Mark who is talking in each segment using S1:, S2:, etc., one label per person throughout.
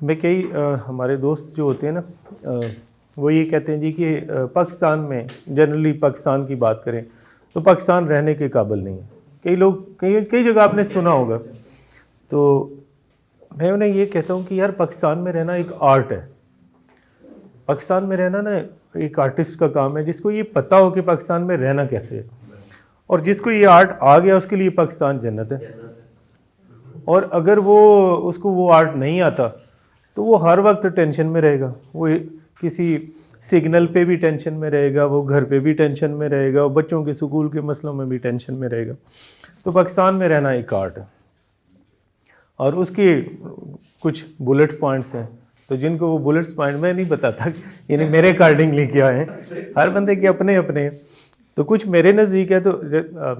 S1: मैं कई हमारे दोस्त जो होते हैं ना, वो ये कहते हैं जी कि पाकिस्तान में जनरली पाकिस्तान की बात करें तो पाकिस्तान रहने के काबिल नहीं है। कई लोग कई कई जगह आपने सुना होगा। तो मैं उन्हें ये कहता हूँ कि यार पाकिस्तान में रहना एक आर्ट है। पाकिस्तान में रहना ना एक आर्टिस्ट का काम है, जिसको ये पता हो कि पाकिस्तान में रहना कैसे है, और जिसको ये आर्ट आ गया उसके लिए पाकिस्तान जन्नत है। और अगर वो उसको वो आर्ट नहीं आता तो वो हर वक्त टेंशन में रहेगा। वो किसी सिग्नल पे भी टेंशन में रहेगा, वो घर पे भी टेंशन में रहेगा, वो बच्चों के स्कूल के मसलों में भी टेंशन में रहेगा। तो पाकिस्तान में रहना एक आर्ट है और उसके कुछ बुलेट पॉइंट्स हैं। तो जिनको वो बुलेट्स पॉइंट में नहीं बताता, यानी मेरे अकॉर्डिंगली क्या है, हर बंदे के अपने अपने। तो कुछ मेरे नज़दीक है। तो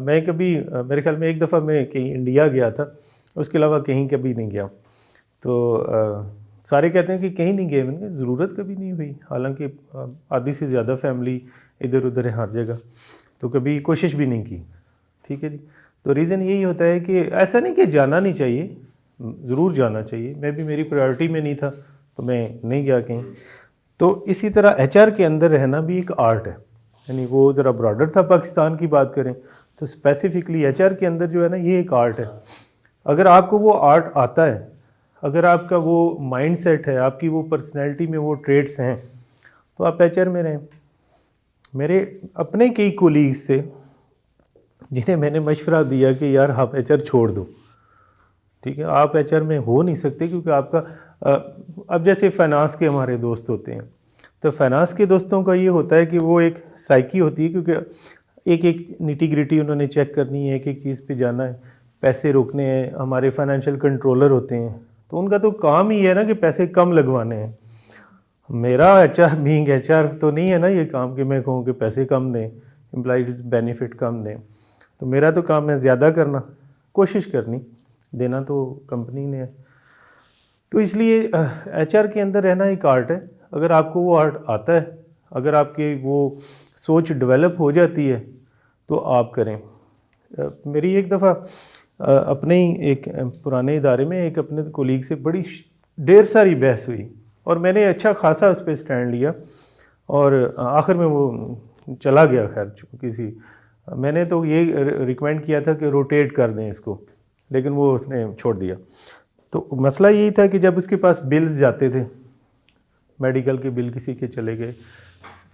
S1: मैं कभी मेरे ख्याल में एक दफ़ा मैं कहीं इंडिया गया था, उसके अलावा कहीं कभी नहीं गया। तो सारे कहते हैं कि कहीं नहीं गए। मैंने ज़रूरत कभी नहीं हुई, हालांकि आधी से ज़्यादा फैमिली इधर उधर है हर जगह, तो कभी कोशिश भी नहीं की। ठीक है जी। तो रीज़न यही होता है कि ऐसा नहीं कि जाना नहीं चाहिए, ज़रूर जाना चाहिए। मैं भी, मेरी प्रायोरिटी में नहीं था तो मैं नहीं गया कहीं। तो इसी तरह एचआर के अंदर रहना भी एक आर्ट है। यानी वो ज़रा ब्रॉडर था, पाकिस्तान की बात करें तो स्पेसिफिकली एचआर के अंदर जो है ना, ये एक आर्ट है। अगर आपको वो आर्ट आता है, अगर आपका वो माइंड सेट है, आपकी वो पर्सनैलिटी में वो ट्रेड्स हैं, तो आप एचआर में रहें। मेरे अपने कई कोलीग्स से जिन्हें मैंने मशवरा दिया कि यार आप एचआर छोड़ दो, ठीक है, आप एचआर में हो नहीं सकते, क्योंकि आपका अब जैसे फाइनेंस के हमारे दोस्त होते हैं, तो फाइनेंस के दोस्तों का ये होता है कि वो एक साइकी होती है, क्योंकि एक एक निटी ग्रिटी उन्होंने चेक करनी है, एक एक चीज़ पे जाना है, पैसे रोकने हैं। हमारे फाइनेंशियल कंट्रोलर होते हैं, तो उनका तो काम ही है ना कि पैसे कम लगवाने हैं। मेरा एचआर बीइंग एचआर तो नहीं है ना ये काम कि मैं कहूँ कि पैसे कम दें, एम्प्लॉय बेनिफिट कम दें। तो मेरा तो काम है ज़्यादा करना, कोशिश करनी, देना तो कंपनी ने है। तो इसलिए एचआर के अंदर रहना एक आर्ट है। अगर आपको वो आर्ट आता है, अगर आपकी वो सोच डेवलप हो जाती है, तो आप करें। मेरी एक दफ़ा अपने ही एक पुराने इदारे में एक अपने कोलीग से बड़ी ढेर सारी बहस हुई, और मैंने अच्छा खासा उस पर स्टैंड लिया, और आखिर में वो चला गया। खैर किसी, मैंने तो ये रिकमेंड किया था कि रोटेट कर दें इसको, लेकिन वो उसने छोड़ दिया। तो मसला यही था कि जब उसके पास बिल्स जाते थे, मेडिकल के बिल किसी के चले गए,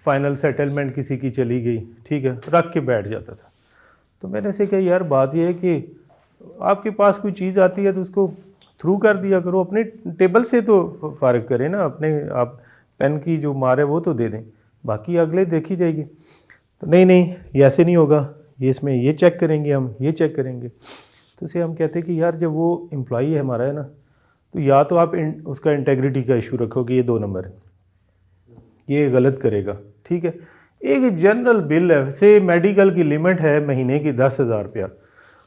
S1: फाइनल सेटलमेंट किसी की चली गई, ठीक है, रख के बैठ जाता था। तो मैंने से कहा यार बात यह है कि आपके पास कोई चीज़ आती है तो उसको थ्रू कर दिया करो, अपने टेबल से तो फ़ारिग करें ना, अपने आप पेन की जो मार है वो तो दे दें, बाकी अगले देखी जाएगी। तो नहीं नहीं, ये ऐसे नहीं होगा, ये इसमें ये चेक करेंगे, हम ये चेक करेंगे। तो इसे हम कहते हैं कि यार जब वो एम्प्लॉई है हमारा है ना, तो या तो आप उसका इंटेग्रिटी का इशू रखोगे, ये 2 नंबर है, ये गलत करेगा, ठीक है। एक जनरल बिल है, से मेडिकल की लिमिट है महीने की 10,000 रुपया,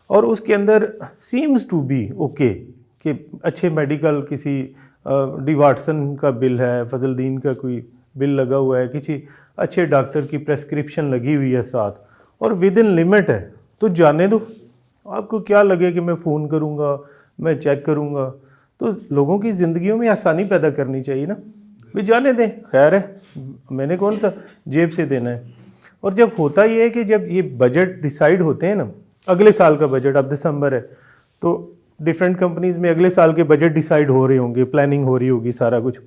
S1: और उसके अंदर सीम्स टू बी ओके कि अच्छे मेडिकल, किसी डी वाटसन का बिल है, फजलदीन का कोई बिल लगा हुआ है, किसी अच्छे डॉक्टर की प्रेस्क्रिप्शन लगी हुई है साथ, और विद इन लिमिट है, तो जाने दो। आपको क्या लगे कि मैं फ़ोन करूँगा, मैं चेक करूँगा। तो लोगों की ज़िंदगियों में आसानी पैदा करनी चाहिए ना, भी जाने दें, खैर है, मैंने कौन सा जेब से देना है। और जब होता ये है कि जब ये बजट डिसाइड होते हैं ना, अगले साल का बजट, अब दिसंबर है, तो डिफरेंट कंपनीज़ में अगले साल के बजट डिसाइड हो रहे होंगे, प्लानिंग हो रही होगी, सारा कुछ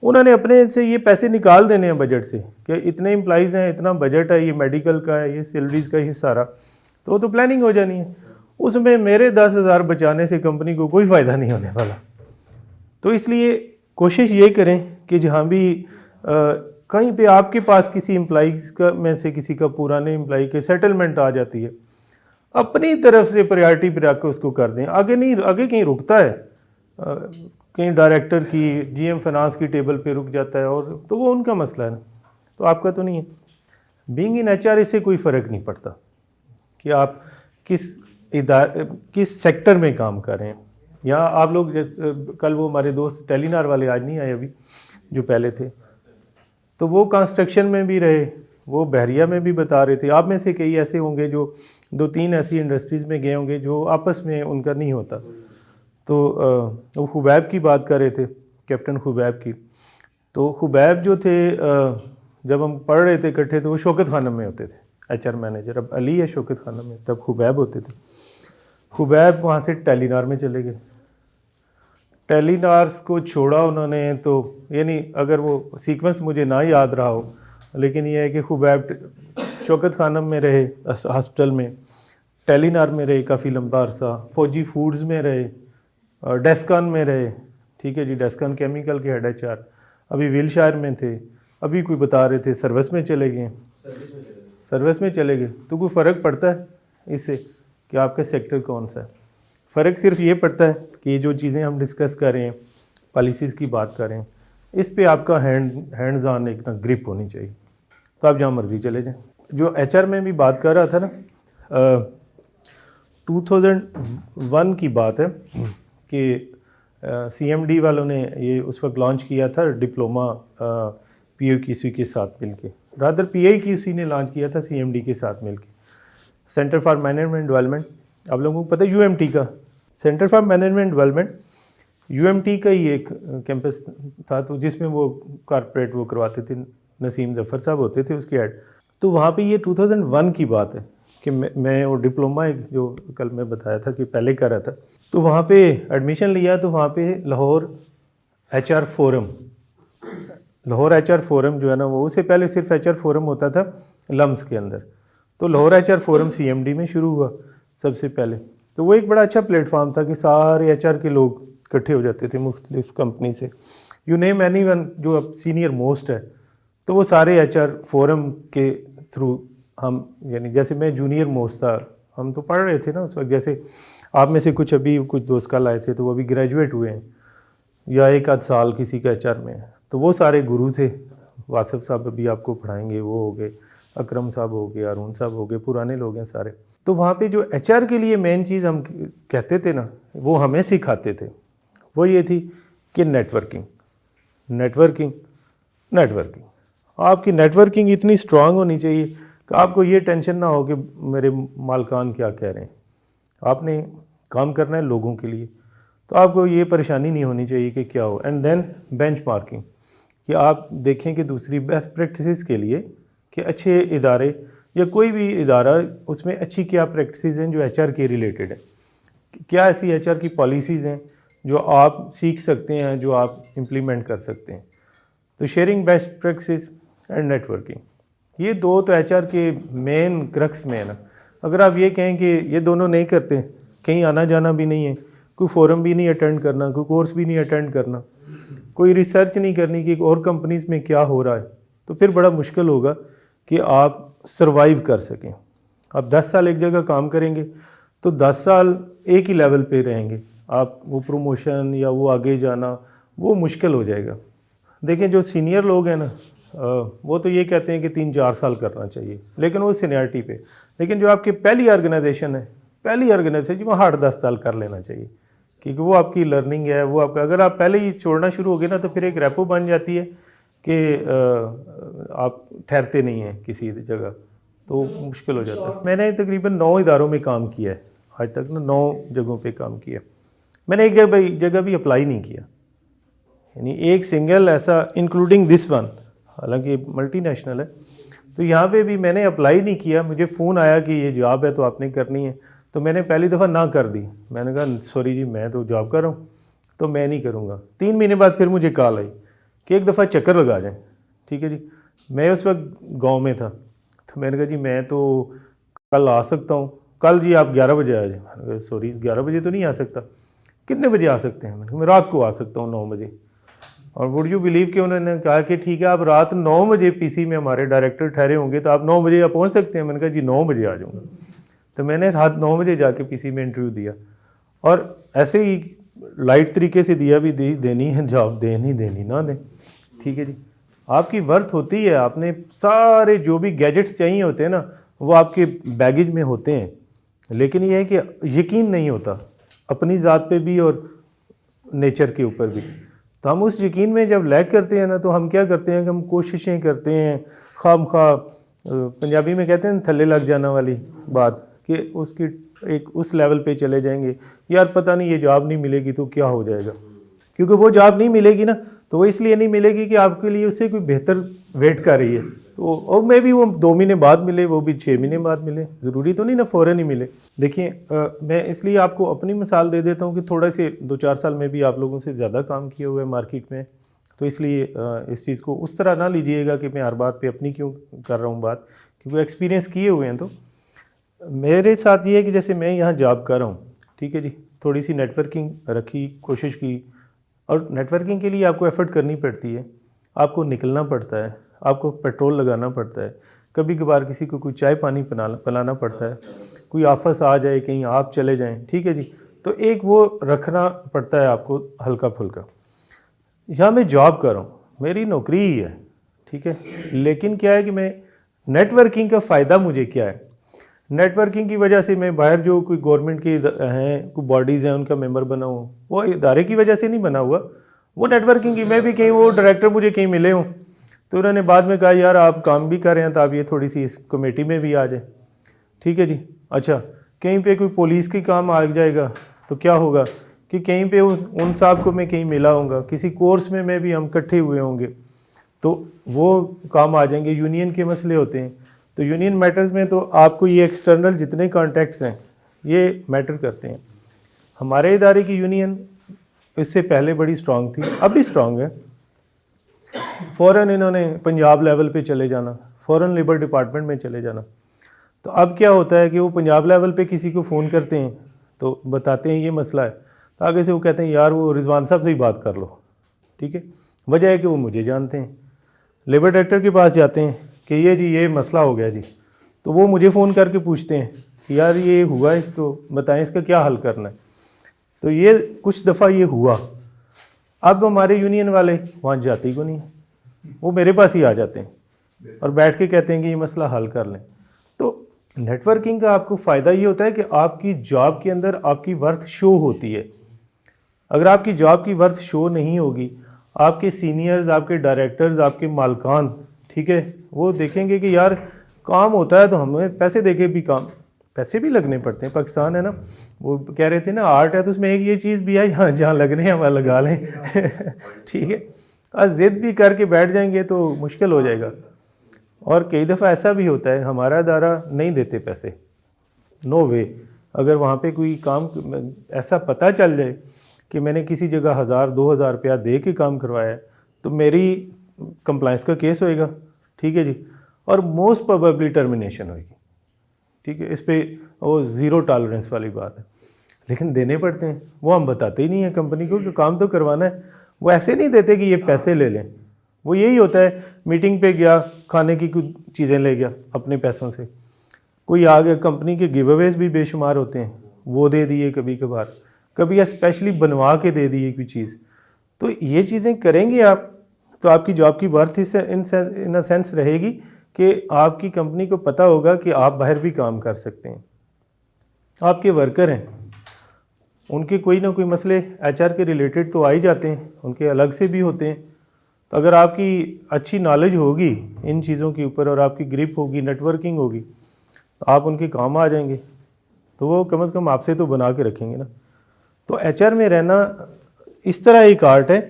S1: उन्होंने अपने से ये पैसे निकाल देने हैं बजट से कि इतने एम्प्लॉइज़ हैं, इतना बजट है, ये मेडिकल का है, ये सैलरीज़ का, ये सारा, तो वो तो प्लानिंग हो जानी है। उसमें मेरे 10,000 बचाने से कंपनी को कोई फ़ायदा नहीं होने वाला। तो इसलिए कोशिश ये करें कि जहाँ भी कहीं पे आपके पास किसी एम्प्लॉइज़ का में से किसी का पुराने एम्प्लॉई के सेटलमेंट आ जाती है, अपनी तरफ से प्रायोरिटी पर आकर उसको कर दें। आगे नहीं, आगे कहीं रुकता है, कहीं डायरेक्टर की, जीएम फाइनेंस की टेबल पे रुक जाता है, और तो वो उनका मसला है ना, तो आपका तो नहीं है। बीइंग इन एचआर इससे कोई फ़र्क नहीं पड़ता कि आप किस सेक्टर में काम कर रहे हैं। या आप लोग कल वो हमारे दोस्त टेलीनार वाले आज नहीं आए अभी, जो पहले थे, तो वो कंस्ट्रक्शन में भी रहे, वो बहरिया में भी बता रहे थे। आप में से कई ऐसे होंगे जो 2-3 ऐसी इंडस्ट्रीज़ में गए होंगे जो आपस में उनका नहीं होता। तो वो खुबैब की बात कर रहे थे कैप्टन खुबैब की। तो खुबैब जो थे जब हम पढ़ रहे थे इकट्ठे तो वो शौकत खानम में होते थे HR मैनेजर। अब अली है शौकत खानम में, तब खुबैब होते थे। खुबैब वहाँ से टेलीनार में चले गए। टेलीनार्स को छोड़ा उन्होंने, तो यानी अगर वो सीक्वेंस मुझे ना याद रहा हो, लेकिन ये है कि खुबैब शौकत खानम में रहे हॉस्पिटल में, टेलीनार में रहे काफ़ी लंबा अरसा, फौजी फूड्स में रहे, डेस्कान में रहे, ठीक है जी, डेस्कान केमिकल के हेड HR, अभी विलशायर में थे, अभी कोई बता रहे थे सर्विस में चले गए। सर्विस में चले गए तो कोई फ़र्क पड़ता है इससे कि आपका सेक्टर कौन सा है? फ़र्क सिर्फ ये पड़ता है कि ये जो चीज़ें हम डिस्कस कर रहे हैं, पॉलिसीज़ की बात कर रहे हैं, इस पे आपका हैंड्स ऑन एक ना ग्रिप होनी चाहिए, तो आप जहाँ मर्जी चले जाएं। जो HR में भी बात कर रहा था ना, 2001 की बात है कि CMD वालों ने ये उस वक्त लॉन्च किया था डिप्लोमा PAQC के साथ मिलके, रादर PAQC ने लॉन्च किया था CMD के साथ मिलके, सेंटर फॉर मैनेजमेंट डेवलपमेंट। आप लोगों को पता है UMT का, centre for management development UMT का ही एक कैंपस था, तो जिसमें वो कॉर्पोरेट वो करवाते थे, नसीम जफ़र साहब होते थे उसके हेड। तो वहाँ पे ये 2001 की बात है कि मैं वो डिप्लोमा एक जो कल मैं बताया था कि पहले कर रहा था, तो वहाँ पे एडमिशन लिया, तो वहाँ पे Lahore HR forum, Lahore HR forum जो है ना, वो उससे पहले सिर्फ HR फोरम होता था लम्स के अंदर, तो लाहौर HR फोरम CMD में शुरू हुआ सबसे पहले। तो वो एक बड़ा अच्छा प्लेटफॉर्म था कि सारे HR के लोग इकट्ठे हो जाते थे मुख्तलिफ कंपनी से, यू नेम एनी वन जो अब सीनियर मोस्ट है, तो वो सारे HR फोरम के थ्रू हम, यानी जैसे मैं जूनियर मोस्ट था, हम तो पढ़ रहे थे ना उस वक्त, जैसे आप में से कुछ अभी कुछ दोस्त कल आए थे तो वो अभी ग्रेजुएट हुए हैं या एक आध साल किसी का HR में है, तो वो सारे गुरु थे। वासिफ साहब अभी आपको पढ़ाएंगे, वो हो गए, अकरम साहब हो गए, अरुण साहब हो गए, पुराने लोग हैं सारे। तो वहाँ पे जो HR के लिए मेन चीज़ हम कहते थे ना, वो हमें सिखाते थे, वो ये थी कि नेटवर्किंग नेटवर्किंग नेटवर्किंग। आपकी नेटवर्किंग इतनी स्ट्रांग होनी चाहिए कि आपको ये टेंशन ना हो कि मेरे मालकान क्या कह रहे हैं। आपने काम करना है लोगों के लिए, तो आपको ये परेशानी नहीं होनी चाहिए कि क्या हो। एंड देन बेंचमार्किंग, कि आप देखें कि दूसरी बेस्ट प्रैक्टिसेस के लिए कि अच्छे इदारे या कोई भी इदारा, उसमें अच्छी क्या प्रैक्टिसेस हैं जो HR के रिलेटेड है, क्या ऐसी HR की पॉलिसीज़ हैं जो आप सीख सकते हैं, जो आप इम्प्लीमेंट कर सकते हैं। तो sharing best practices and networking, ये दो तो HR के मेन क्रक्स में है ना। अगर आप ये कहें कि ये दोनों नहीं करते, कहीं आना जाना भी नहीं है, कोई फोरम भी नहीं अटेंड करना, कोई कोर्स भी नहीं अटेंड करना, कोई रिसर्च नहीं करनी कि और कंपनीज़ में क्या हो रहा है, तो फिर बड़ा मुश्किल होगा कि आप सरवाइव कर सकें। आप 10 साल एक जगह काम करेंगे तो 10 साल एक ही लेवल पे रहेंगे, आप वो प्रमोशन या वो आगे जाना वो मुश्किल हो जाएगा। देखें जो सीनियर लोग हैं ना, वो तो ये कहते हैं कि 3-4 साल करना चाहिए, लेकिन वो सीनियरिटी पे। लेकिन जो आपकी पहली ऑर्गेनाइजेशन है, पहली ऑर्गेनाइजेशन वो 8-10 साल कर लेना चाहिए, क्योंकि वो आपकी लर्निंग है, वो आपका, अगर आप पहले ही छोड़ना शुरू हो गए ना तो फिर एक रेपो बन जाती है कि आप ठहरते नहीं हैं किसी जगह, तो मुश्किल हो जाता है। मैंने तकरीबन 9 इदारों में काम किया है आज तक ना, 9 जगहों पे काम किया। मैंने एक जगह भी अप्लाई नहीं किया, यानी एक सिंगल ऐसा, इंक्लूडिंग दिस वन, हालांकि मल्टीनेशनल है, तो यहाँ पे भी मैंने अप्लाई नहीं किया। मुझे फ़ोन आया कि ये जॉब है तो आपने करनी है, तो मैंने पहली दफ़ा ना कर दी। मैंने कहा सॉरी जी, मैं तो जॉब कर रहा हूँ तो मैं नहीं करूँगा। 3 महीने बाद फिर मुझे कॉल आई कि एक दफ़ा चक्कर लगा जाएँ। ठीक है जी, मैं उस वक्त गाँव में था, तो मैंने कहा जी मैं तो कल आ सकता हूँ। कल जी आप 11 बजे आ जाए। मैंने कहा सॉरी 11 बजे तो नहीं आ सकता। कितने बजे आ सकते हैं? मैंने कहा मैं रात को आ सकता हूँ 9 बजे। और वुड यू बिलीव कि उन्होंने कहा कि ठीक है आप रात 9 बजे PC में हमारे डायरेक्टर ठहरे होंगे तो आप 9 बजे आप पहुँच सकते हैं। मैंने कहा जी 9 बजे आ जाऊँगा। तो मैंने रात 9 बजे जाके PC में इंटरव्यू दिया, और ऐसे ही लाइट तरीके से दिया भी, देनी है जॉब, देनी ना दें, ठीक है जी, आपकी वर्थ होती है। आपने सारे जो भी गैजेट्स चाहिए होते हैं ना, वो आपके बैगेज में होते हैं, लेकिन ये है कि यकीन नहीं होता अपनी ज़ात पे भी और नेचर के ऊपर भी। तो हम उस यकीन में जब लैग करते हैं ना, तो हम क्या करते हैं कि हम कोशिशें करते हैं खामखा, पंजाबी में कहते हैं थल्ले लग जाना वाली बात, कि उसकी एक उस लेवल पे चले जाएंगे, यार पता नहीं ये जॉब नहीं मिलेगी तो क्या हो जाएगा, क्योंकि वो जॉब नहीं मिलेगी ना, तो वो इसलिए नहीं मिलेगी कि आपके लिए उससे कोई बेहतर वेट कर रही है, तो और मे भी वो 2 महीने बाद मिले, वो भी 6 महीने बाद मिले, ज़रूरी तो नहीं ना फ़ौरन ही मिले। देखिए मैं इसलिए आपको अपनी मिसाल दे देता हूँ कि थोड़ा से 2-4 साल में भी आप लोगों से ज़्यादा काम किया हुआ है मार्केट में, तो इसलिए इस चीज़ को उस तरह ना लीजिएगा कि मैं हर बात पे अपनी क्यों कर रहा हूँ बात, क्योंकि एक्सपीरियंस किए हुए हैं। तो मेरे साथ ये है कि जैसे मैं यहाँ जॉब कर रहा हूँ, ठीक है जी, थोड़ी सी नेटवर्किंग रखी, कोशिश की, और नेटवर्किंग के लिए आपको एफ़र्ट करनी पड़ती है, आपको निकलना पड़ता है, आपको पेट्रोल लगाना पड़ता है, कभी कभार किसी को कोई चाय पानी पिलाना पड़ता है, कोई आफत आ जाए, कहीं आप चले जाएं, ठीक है जी, तो एक वो रखना पड़ता है आपको हल्का फुल्का। यहाँ मैं जॉब कर रहा हूँ, मेरी नौकरी ही है, ठीक है, लेकिन क्या है कि मैं नेटवर्किंग का फ़ायदा मुझे क्या है, नेटवर्किंग की वजह से मैं बाहर जो कोई गवर्नमेंट की हैं, कोई बॉडीज़ हैं, उनका मेंबर बना हूँ, वो इदारे की वजह से नहीं बना हुआ, वो नेटवर्किंग की। मैं भी कहीं वो डायरेक्टर मुझे कहीं मिले हूँ, तो उन्होंने बाद में कहा यार आप काम भी कर रहे हैं तो आप ये थोड़ी सी इस कमेटी में भी आ जाए, ठीक है जी। अच्छा, कहीं पे कोई पुलिस की काम आ जाएगा तो क्या होगा कि कहीं पे उन साहब को मैं कहीं मिला होऊंगा, किसी कोर्स में मैं भी हम इकट्ठे हुए होंगे, तो वो काम आ जाएंगे। यूनियन के मसले होते हैं, तो यूनियन मैटर्स में तो आपको ये एक्सटर्नल जितने कॉन्टैक्ट्स हैं ये मैटर करते हैं। हमारे इदारे की यूनियन इससे पहले बड़ी स्ट्रांग थी, अब भी स्ट्रांग है। फ़ौरन इन्होंने पंजाब लेवल पे चले जाना, फ़ौरन लेबर डिपार्टमेंट में चले जाना। तो अब क्या होता है कि वो पंजाब लेवल पे किसी को फ़ोन करते हैं तो बताते हैं ये मसला है, तो आगे से वो कहते हैं यार वो रिजवान साहब से ही बात कर लो, ठीक है। वजह है कि वो मुझे जानते हैं। लेबर डायरेक्टर के पास जाते हैं कि ये मसला हो गया जी, तो वो मुझे फ़ोन करके पूछते हैं कि यार ये हुआ है तो बताएं इसका क्या हल करना है। तो ये कुछ दफ़ा ये हुआ, अब हमारे यूनियन वाले वहाँ जाते ही को नहीं, वो मेरे पास ही आ जाते हैं और बैठ के कहते हैं कि ये मसला हल कर लें। तो नेटवर्किंग का आपको फ़ायदा ये होता है कि आपकी जॉब के अंदर आपकी वर्थ शो होती है। अगर आपकी जॉब की वर्थ शो नहीं होगी, आपके सीनियर्स, आपके डायरेक्टर्स, आपके मालकान, ठीक है, वो देखेंगे कि यार काम होता है तो हमें पैसे देके भी काम, पैसे भी लगने पड़ते हैं। पाकिस्तान है ना, वो कह रहे थे ना आर्ट है, तो उसमें एक ये चीज़ भी है, यहाँ जहाँ लगने हैं वहाँ लगा लें ठीक है। आज ज़िद भी करके बैठ जाएंगे तो मुश्किल हो जाएगा। और कई दफ़ा ऐसा भी होता है हमारा इदारा नहीं देते पैसे, नो वे। अगर वहाँ पे कोई काम ऐसा पता चल जाए कि मैंने किसी जगह 1000-2000 रुपया दे के काम करवाया है, तो मेरी कंप्लाइंस का केस होएगा, ठीक है जी, और मोस्ट प्रोबेबली टर्मिनेशन होएगी, ठीक है। इस पे वो ज़ीरो टॉलरेंस वाली बात है, लेकिन देने पड़ते हैं। वो हम बताते ही नहीं हैं कंपनी को कि काम तो करवाना है। वो ऐसे नहीं देते कि ये पैसे ले लें, वो यही होता है मीटिंग पे गया, खाने की कुछ चीज़ें ले गया अपने पैसों से, कोई आ गया, कंपनी के गिव अवेज भी बेशुमार होते हैं, वो दे दिए कभी कभार, कभी स्पेशली बनवा के दे दिए कोई चीज़। तो ये चीज़ें करेंगे आप तो आपकी जॉब की वर्थ इन अ सेंस रहेगी कि आपकी कंपनी को पता होगा कि आप बाहर भी काम कर सकते हैं। आपके वर्कर हैं, उनके कोई ना कोई मसले एचआर के रिलेटेड तो आ ही जाते हैं, उनके अलग से भी होते हैं। तो अगर आपकी अच्छी नॉलेज होगी इन चीज़ों के ऊपर और आपकी ग्रिप होगी, नेटवर्किंग होगी, तो आप उनके काम आ जाएंगे, तो वो कम से कम आपसे तो बना के रखेंगे ना। तो एचआर में रहना इस तरह एक आर्ट है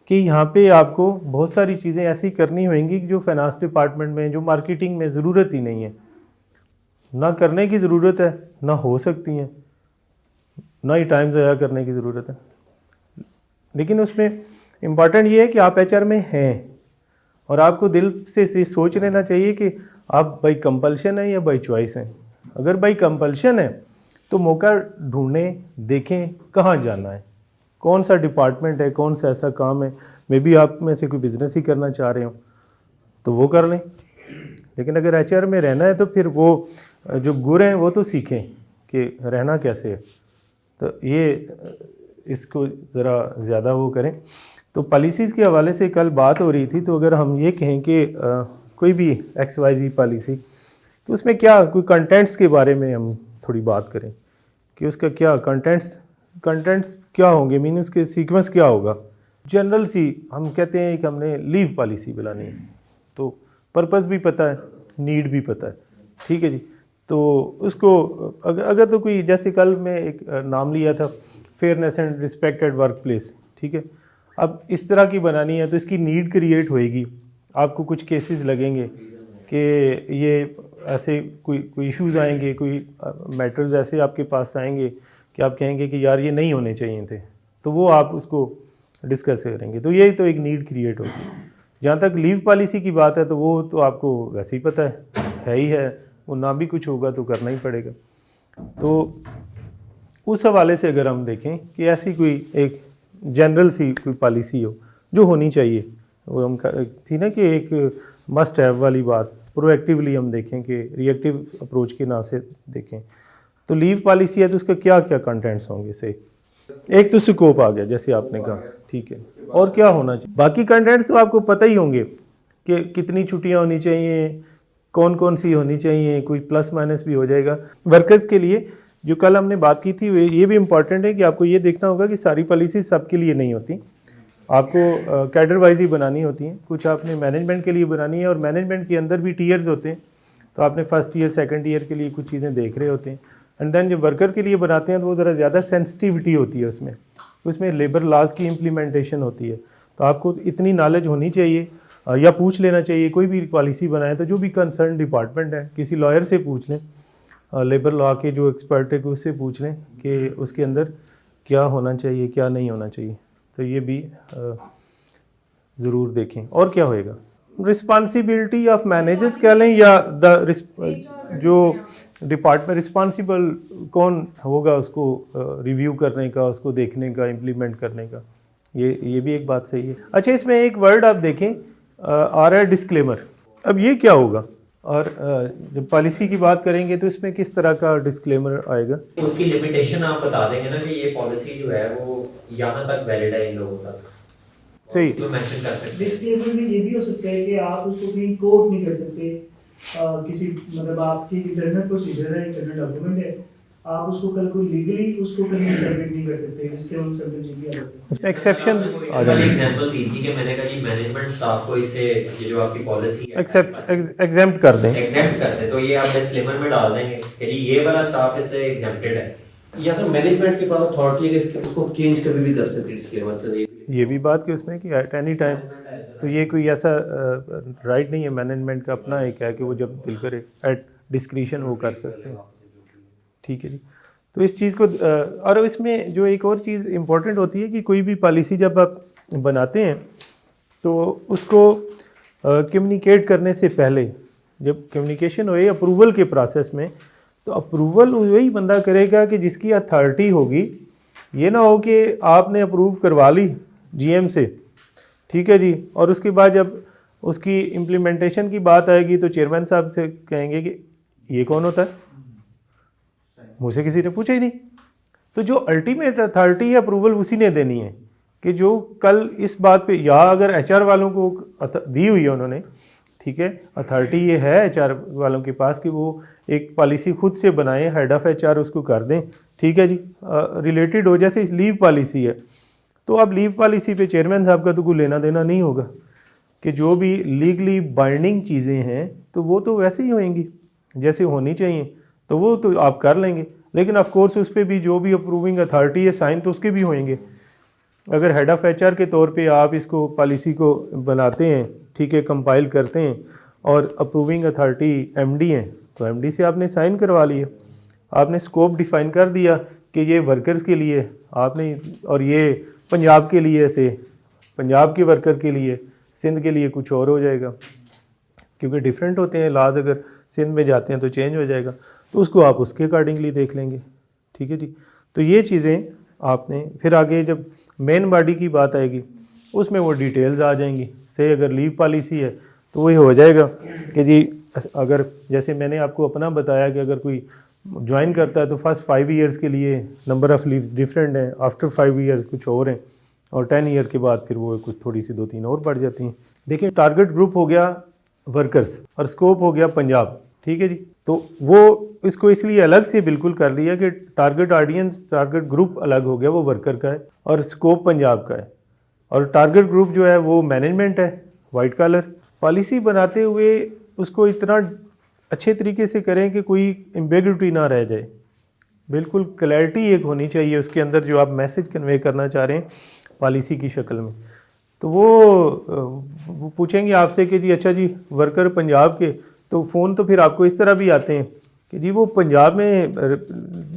S1: कि यहाँ पे आपको बहुत सारी चीज़ें ऐसी करनी होंगी जो फाइनेंस डिपार्टमेंट में, जो मार्केटिंग में ज़रूरत ही नहीं है, ना करने की ज़रूरत है, ना हो सकती हैं, ना ही टाइम ज़ाया करने की ज़रूरत है। लेकिन उसमें इम्पॉर्टेंट ये है कि आप एचआर में हैं और आपको दिल से सोच लेना चाहिए कि आप बाई कंपल्शन है या बाई चॉइस हैं। अगर बाई कंपल्शन है तो मौका ढूंढें, देखें कहाँ जाना है, कौन सा डिपार्टमेंट है, कौन सा ऐसा काम है, मे बी आप में से कोई बिज़नेस ही करना चाह रहे हो तो वो कर लें। लेकिन अगर एचआर में रहना है तो फिर वो जो गुर हैं वो तो सीखें कि रहना कैसे है। तो ये इसको ज़रा ज़्यादा वो करें। तो पॉलिसीज़ के हवाले से कल बात हो रही थी, तो अगर हम ये कहें कि कोई भी XYZ पॉलिसी, तो उसमें क्या कोई कंटेंट्स के बारे में हम थोड़ी बात करें कि उसका क्या कंटेंट्स क्या होंगे, मीन उसके सीक्वेंस क्या होगा। जनरल सी हम कहते हैं कि हमने लीव पॉलिसी बनानी है, तो पर्पस भी पता है, नीड भी पता है, ठीक है जी। तो उसको अगर तो कोई, जैसे कल मैं एक नाम लिया था fairness and respect at work place, ठीक है। अब इस तरह की बनानी है तो इसकी नीड क्रिएट होएगी, आपको कुछ केसेस लगेंगे कि ये ऐसे कोई इश्यूज आएंगे, कोई मैटर्स ऐसे आपके पास आएंगे कि आप कहेंगे कि यार ये नहीं होने चाहिए थे, तो वो आप उसको डिस्कस करेंगे। तो यही तो एक नीड क्रिएट होती है। जहाँ तक लीव पॉलिसी की बात है तो वो तो आपको वैसे ही पता है ही है, वो ना भी कुछ होगा तो करना ही पड़ेगा। तो उस हवाले से अगर हम देखें कि ऐसी कोई एक जनरल सी कोई पॉलिसी हो जो होनी चाहिए, वो हम थी ना कि एक मस्ट हैव वाली बात, प्रोएक्टिवली हम देखें कि रिएक्टिव अप्रोच के ना से देखें, तो लीव पॉलिसी है तो उसका क्या क्या कंटेंट्स होंगे। से एक तो स्कोप आ गया जैसे आपने कहा, ठीक है, और क्या होना चाहिए। बाकी कंटेंट्स तो आपको पता ही होंगे कि कितनी छुट्टियां होनी चाहिए, कौन कौन सी होनी चाहिए, कोई प्लस माइनस भी हो जाएगा वर्कर्स के लिए। जो कल हमने बात की थी ये भी इम्पॉर्टेंट है कि आपको ये देखना होगा कि सारी पॉलिसी सबके लिए नहीं होती, आपको कैडर वाइज ही बनानी होती हैं। कुछ आपने मैनेजमेंट के लिए बनानी है और मैनेजमेंट के अंदर भी टीयर्स होते हैं, तो आपने फर्स्ट ईयर सेकंड ईयर के लिए कुछ चीज़ें देख रहे होते हैं। एंड देन जब वर्कर के लिए बनाते हैं तो वो ज़रा ज़्यादा सेंसिटिविटी होती है उसमें लेबर लॉज की इम्प्लीमेंटेशन होती है। तो आपको इतनी नॉलेज होनी चाहिए या पूछ लेना चाहिए, कोई भी पॉलिसी बनाए तो जो भी कंसर्न डिपार्टमेंट है किसी लॉयर से पूछ लें, लेबर लॉ के जो एक्सपर्ट है उससे पूछ लें कि उसके अंदर क्या होना चाहिए क्या नहीं होना चाहिए। तो ये भी ज़रूर देखें। और क्या होएगा, रिस्पॉन्सिबिलिटी ऑफ मैनेजर्स कह लें या जो डिपार्टमेंट रिस्पॉन्सिबल कौन होगा उसको रिव्यू करने का, उसको देखने का, इम्प्लीमेंट करने का, ये भी एक बात सही है। अच्छा, इसमें एक वर्ड आप देखें आ रहा है डिस्क्लेमर। अब ये क्या होगा, और जब पॉलिसी की बात करेंगे तो इसमें किस तरह का डिस्क्लेमर आएगा,
S2: उसकी लिमिटेशन आप बता देंगे ना कि ये पॉलिसी जो है वो यहाँ तक वैलिड है इन लोगों तक,
S1: सही
S2: तो मेंशन कर सकते हैं।
S3: डिस्क्लेमर में ये भी हो सकता है कि आप उसको कहीं कोर्ट नहीं कर सकते, किसी मतलब आपकी इंटरनल प्रोसीजर है, इंटरनल डॉक्यूमेंट है, आप उसको कल को लीगली उसको कहीं सबमिट नहीं कर सकते, जिसके हम सबमिट जी भी
S1: इसमें एक्सेप्शन आ जाएंगे।
S2: एग्जांपल दी थी कि मैंने कहा जी मैनेजमेंट स्टाफ को इससे ये जो आपकी पॉलिसी है
S1: एग्जेम्प्ट कर दें,
S2: एग्जेम्प्ट कर दें, तो ये आप डिस्क्लेमर में डाल देंगे कि जी ये वाला स्टाफ इससे एग्जेम्प्टेड है।
S4: या सर मैनेजमेंट के पास अथॉरिटी है उसको चेंज कभी भी कर सकते हैं डिस्क्लेमर तो
S1: ये भी बात कि उसमें कि एट एनी टाइम, तो ये कोई ऐसा राइट नहीं है मैनेजमेंट का, अपना एक है कि वो जब दिल करे एट डिस्क्रिशन वो कर सकते हैं। ठीक है जी। तो इस चीज़ को और इसमें जो एक और चीज़ इम्पॉर्टेंट होती है कि कोई भी पॉलिसी जब आप बनाते हैं तो उसको कम्युनिकेट करने से पहले, जब कम्युनिकेशन होए अप्रूवल के प्रोसेस में, तो अप्रूवल वही बंदा करेगा कि जिसकी अथॉरिटी होगी। ये ना हो कि आपने अप्रूव करवा ली जीएम से, ठीक है जी, और उसके बाद जब उसकी इम्प्लीमेंटेशन की बात आएगी तो चेयरमैन साहब से कहेंगे कि ये कौन होता है, मुझसे किसी ने पूछा ही नहीं। तो जो अल्टीमेट अथॉरिटी है अप्रूवल उसी ने देनी है, कि जो कल इस बात पे, या अगर एचआर वालों को दी हुई है उन्होंने, ठीक है, अथॉरिटी ये है एचआर वालों के पास कि वो एक पॉलिसी खुद से बनाएं, हेड ऑफ एचआर उसको कर दें, ठीक है जी, रिलेटेड हो, जैसे लीव पॉलिसी है तो अब लीव पॉलिसी पे चेयरमैन साहब का तो कोई लेना देना नहीं होगा, कि जो भी लीगली बाइंडिंग चीज़ें हैं तो वो तो वैसे ही होंगी जैसे होनी चाहिए, तो वो तो आप कर लेंगे। लेकिन ऑफ कोर्स उस पर भी जो भी अप्रूविंग अथॉरिटी है साइन तो उसके भी होंगे। अगर हेड ऑफ एचआर के तौर पे आप इसको पॉलिसी को बनाते हैं, ठीक है, कंपाइल करते हैं, और अप्रूविंग अथॉरिटी एमडी हैं, तो एमडी से आपने साइन करवा लिए, आपने स्कोप डिफाइन कर दिया कि ये वर्कर्स के लिए आपने, और ये पंजाब के लिए से पंजाब के वर्कर के लिए, सिंध के लिए कुछ और हो जाएगा, क्योंकि डिफरेंट होते हैं लाज, अगर सिंध में जाते हैं तो चेंज हो जाएगा, तो उसको आप उसके अकॉर्डिंगली देख लेंगे। ठीक है जी। तो ये चीज़ें आपने फिर आगे जब मेन बॉडी की बात आएगी उसमें वो डिटेल्स आ जाएंगी। से अगर लीव पॉलिसी है तो वही हो जाएगा कि जी, अगर जैसे मैंने आपको अपना बताया कि अगर कोई ज्वाइन करता है तो फर्स्ट 5 ईयर्स के लिए नंबर ऑफ़ लीव्स डिफरेंट हैं, आफ्टर 5 ईयर्स कुछ और हैं, और 10 ईयर के बाद फिर वो कुछ थोड़ी सी 2-3 और बढ़ जाती हैं। देखिए, टारगेट ग्रुप हो गया वर्कर्स और स्कोप हो गया पंजाब, ठीक है जी। तो वो इसको इसलिए अलग से बिल्कुल कर लिया कि टारगेट ऑडियंस, टारगेट ग्रुप अलग हो गया, वो वर्कर का है, और स्कोप पंजाब का है, और टारगेट ग्रुप जो है वो मैनेजमेंट है, वाइट कॉलर। पॉलिसी बनाते हुए उसको इतना अच्छे तरीके से करें कि कोई एम्बिग्युइटी ना रह जाए, बिल्कुल क्लैरिटी एक होनी चाहिए उसके अंदर जो आप मैसेज कन्वे करना चाह रहे हैं पॉलिसी की शक्ल में। तो वो पूछेंगे आपसे कि जी अच्छा जी वर्कर पंजाब के, तो फ़ोन तो फिर आपको इस तरह भी आते हैं कि जी वो पंजाब में